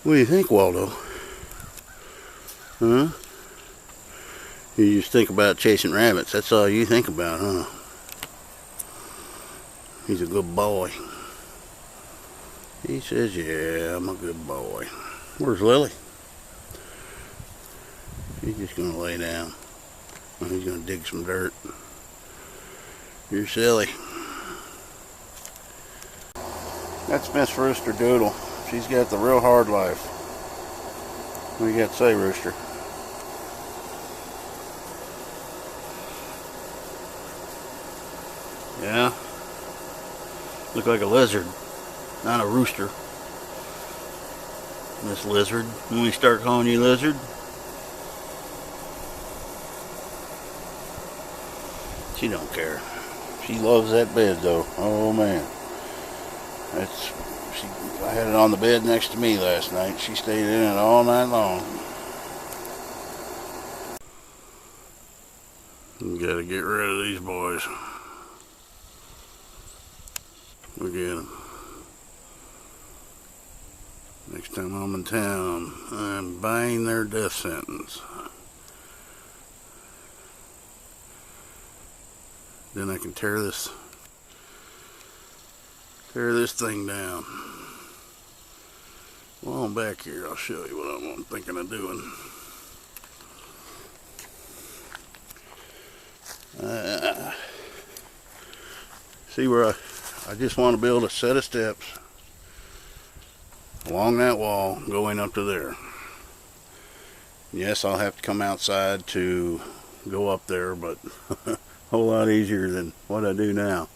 What do you think, Waldo? Huh? You just think about chasing rabbits. That's all you think about, huh? He's a good boy. He says, yeah, I'm a good boy. Where's Lily? He's just going to lay down. He's going to dig some dirt. You're silly. That's Miss Rooster Doodle. She's got the real hard life. What do you got to say, Rooster? Yeah? Look like a lizard, not a rooster. Miss Lizard. When we start calling you Lizard? She don't care. She loves that bed though. Oh man. I had it on the bed next to me last night. She stayed in it all night long. We gotta get rid of these boys. Look at them. Next time I'm in town, I'm buying their death sentence. Then I can tear this thing down. Well, I'm back here. I'll show you what I'm thinking of doing. See where I just want to build a set of steps along that wall going up to there. Yes, I'll have to come outside to go up there, but a whole lot easier than what I do now,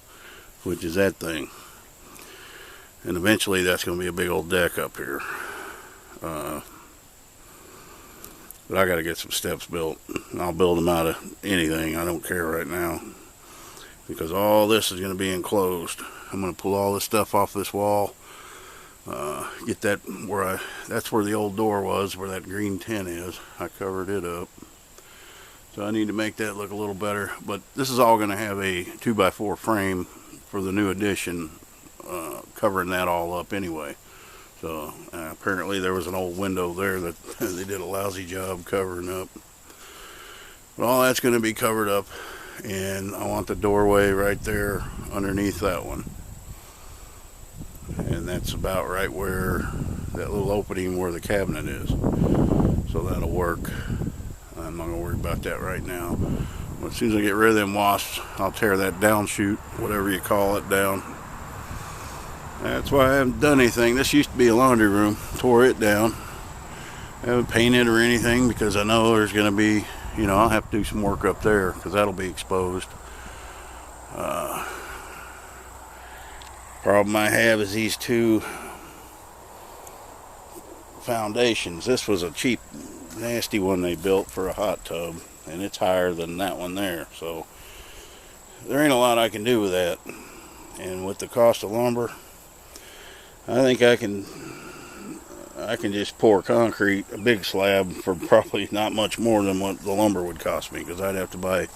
which is that thing. And eventually that's going to be a big old deck up here. But I got to get some steps built. I'll build them out of anything. I don't care right now, because all this is going to be enclosed. I'm going to pull all this stuff off this wall. Get that that's where the old door was, where that green tin is. I covered it up. So I need to make that look a little better. But this is all going to have a 2x4 frame for the new addition, covering that all up anyway. So apparently there was an old window there that they did a lousy job covering up. But all that's going to be covered up, and I want the doorway right there underneath that one. And that's about right where that little opening where the cabinet is. So that'll work. I'm not going to worry about that right now. But as soon as I get rid of them wasps, I'll tear that down chute, whatever you call it, down. That's why I haven't done anything. This used to be a laundry room. Tore it down. I haven't painted or anything because I know there's going to be, I'll have to do some work up there because that'll be exposed. Problem I have is these two foundations. This was a cheap, nasty one they built for a hot tub, and it's higher than that one there. So there ain't a lot I can do with that. And with the cost of lumber, I think I can just pour concrete, a big slab, for probably not much more than what the lumber would cost me, because I'd have to buy,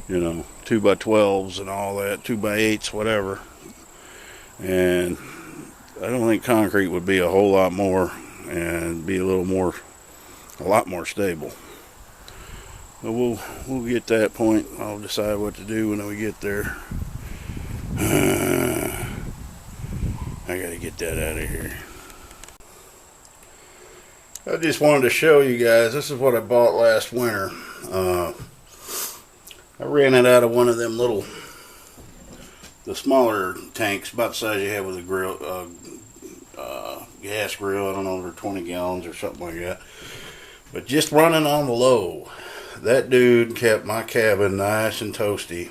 2x12s and all that, 2x8s, whatever. And I don't think concrete would be a whole lot more and be a lot more stable. But we'll get to that point. I'll decide what to do when we get there. I gotta get that out of here. I just wanted to show you guys, this is what I bought last winter. I ran it out of one of them the smaller tanks, about the size you have with a grill, gas grill. I don't know, over 20 gallons or something like that. But just running on the low, that dude kept my cabin nice and toasty.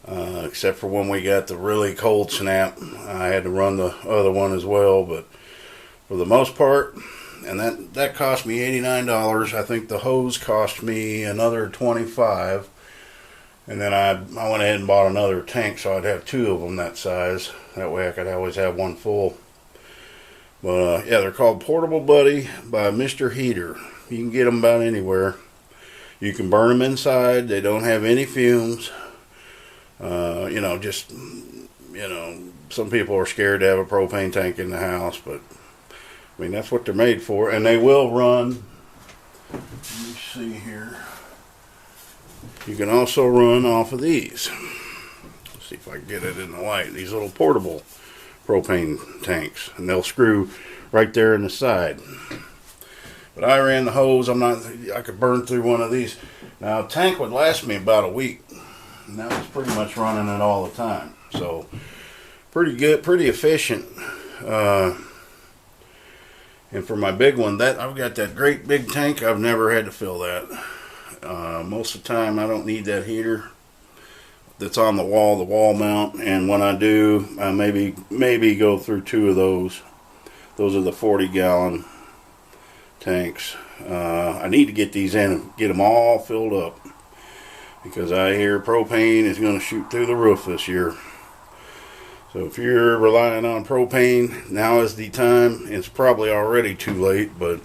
Except for when we got the really cold snap, I had to run the other one as well. But for the most part, and that cost me $89. I think the hose cost me another $25. And then I went ahead and bought another tank, so I'd have two of them that size. That way I could always have one full. But yeah, they're called Portable Buddy by Mr. Heater. You can get them about anywhere. You can burn them inside. They don't have any fumes. Some people are scared to have a propane tank in the house, but I mean, that's what they're made for. And they will run, let me see here. You can also run off of these. Let's see if I can get it in the light. These little portable propane tanks, and they'll screw right there in the side. But I ran the hose. I could burn through one of these. Now, a tank would last me about a week, and that was pretty much running it all the time. So, pretty good, pretty efficient. And for my big one, I've got that great big tank. I've never had to fill that. Most of the time, I don't need that heater that's on the wall mount. And when I do, I maybe go through 2 of those. Those are the 40-gallon tanks. I need to get these in and get them all filled up, because I hear propane is going to shoot through the roof this year. So if you're relying on propane, now is the time. It's probably already too late, but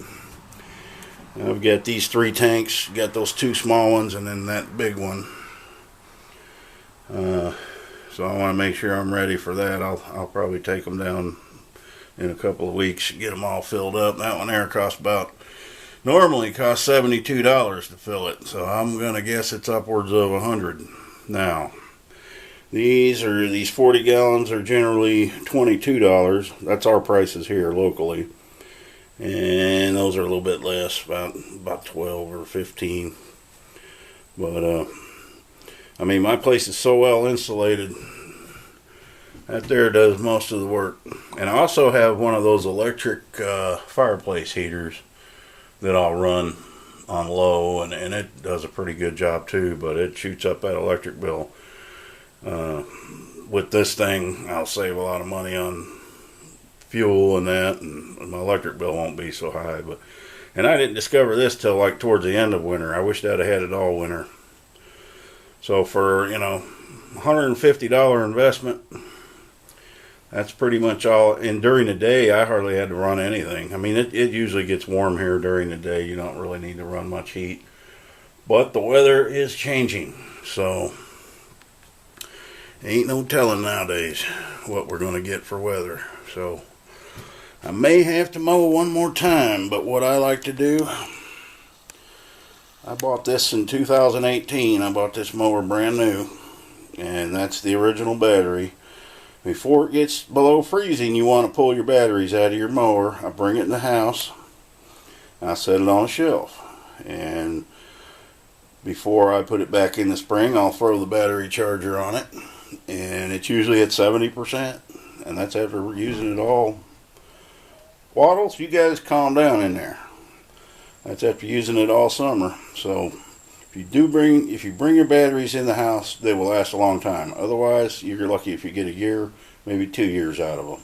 I've got these 3 tanks, got those 2 small ones, and then that big one. So I want to make sure I'm ready for that. I'll probably take them down in a couple of weeks, get them all filled up. That one there normally costs $72 to fill it, so I'm gonna guess it's upwards of $100 now. These 40 gallons are generally $22. That's our prices here locally, and those are a little bit less, about 12 or 15. But I mean, my place is so well insulated. That there does most of the work. And I also have one of those electric fireplace heaters that I'll run on low, and it does a pretty good job too, but it shoots up that electric bill. With this thing, I'll save a lot of money on fuel and that, and my electric bill won't be so high. And I didn't discover this till like towards the end of winter. I wish I'd have had it all winter. So for, $150 investment, that's pretty much all. And during the day, I hardly had to run anything. I mean, it usually gets warm here during the day. You don't really need to run much heat. But the weather is changing, so ain't no telling nowadays what we're going to get for weather. So I may have to mow one more time, but what I like to do, I bought this in 2018. I bought this mower brand new, and that's the original battery. Before it gets below freezing, you want to pull your batteries out of your mower. I bring it in the house, I set it on a shelf, and before I put it back in the spring, I'll throw the battery charger on it, and it's usually at 70%, and that's after using it all. Waddles, you guys calm down in there. That's after using it all summer. So if you bring your batteries in the house, they will last a long time. Otherwise, you're lucky if you get a year, maybe 2 years out of them,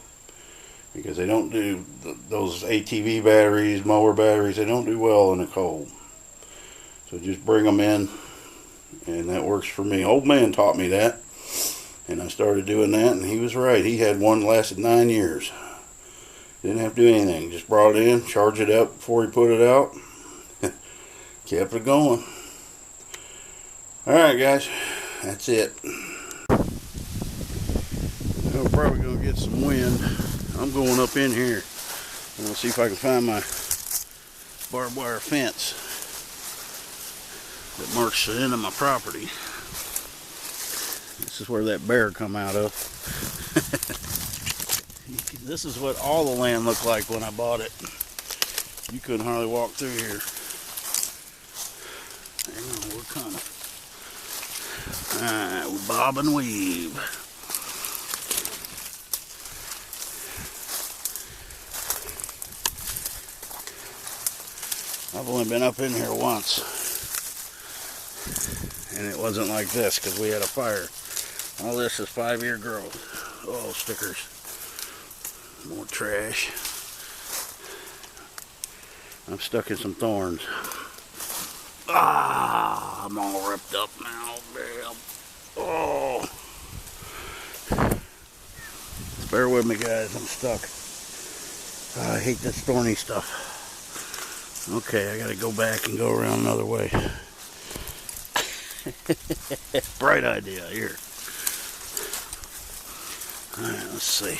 because they don't do those ATV batteries, mower batteries. They don't do well in the cold. So just bring them in, and that works for me. Old man taught me that, and I started doing that, and he was right. He had one that lasted 9 years. Didn't have to do anything. Just brought it in, charged it up before he put it out. Kept it going. Alright guys, that's it. We're probably going to get some wind. I'm going up in here. I'm going to see if I can find my barbed wire fence that marks the end of my property. This is where that bear come out of. This is what all the land looked like when I bought it. You couldn't hardly walk through here. Hang on, we're coming. Alright, we bob and weave. I've only been up in here once, and it wasn't like this because we had a fire. All this is 5-year growth. Oh, stickers. More trash. I'm stuck in some thorns. Ah, I'm all ripped up now. Damn. Oh. Bear with me, guys. I'm stuck. I hate this thorny stuff. Okay, I gotta go back and go around another way. Bright idea here. Alright, let's see.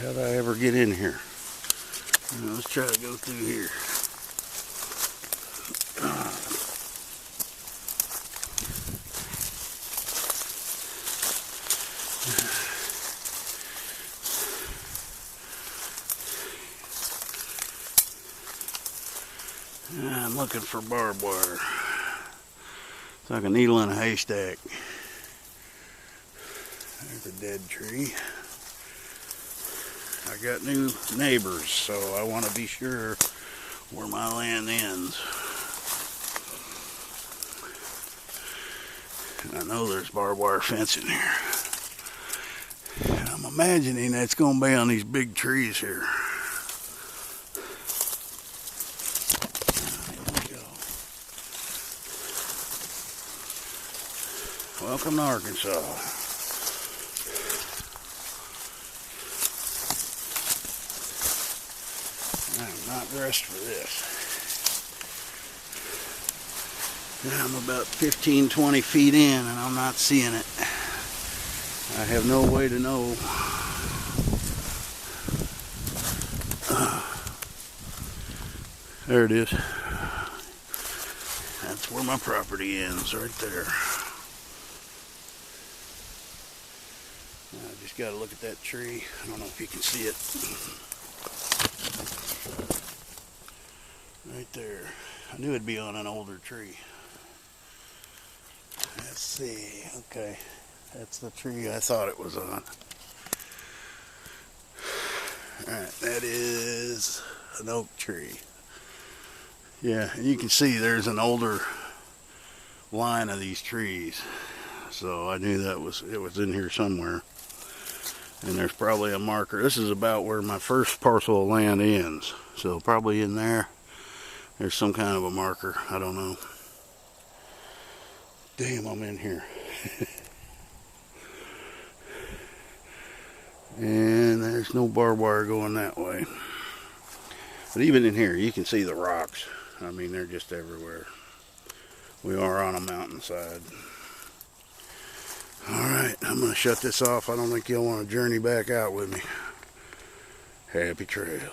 How did I ever get in here? Let's try to go through here. I'm looking for barbed wire. It's like a needle in a haystack. There's a dead tree. I got new neighbors, so I want to be sure where my land ends. And I know there's barbed wire fence in here. And I'm imagining that's going to be on these big trees here. Welcome to Arkansas. I'm not dressed for this. I'm about 15-20 feet in and I'm not seeing it. I have no way to know. There it is. That's where my property ends, right there. I just got to look at that tree. I don't know if you can see it. Right there. I knew it'd be on an older tree. Let's see. Okay. That's the tree I thought it was on. Alright, that is an oak tree. Yeah, and you can see there's an older line of these trees. So I knew it was in here somewhere. And there's probably a marker. This is about where my first parcel of land ends. So probably in there, there's some kind of a marker. I don't know. Damn, I'm in here. And there's no barbed wire going that way. But even in here, you can see the rocks. I mean, they're just everywhere. We are on a mountainside. Alright, I'm going to shut this off. I don't think you'll want to journey back out with me. Happy trails.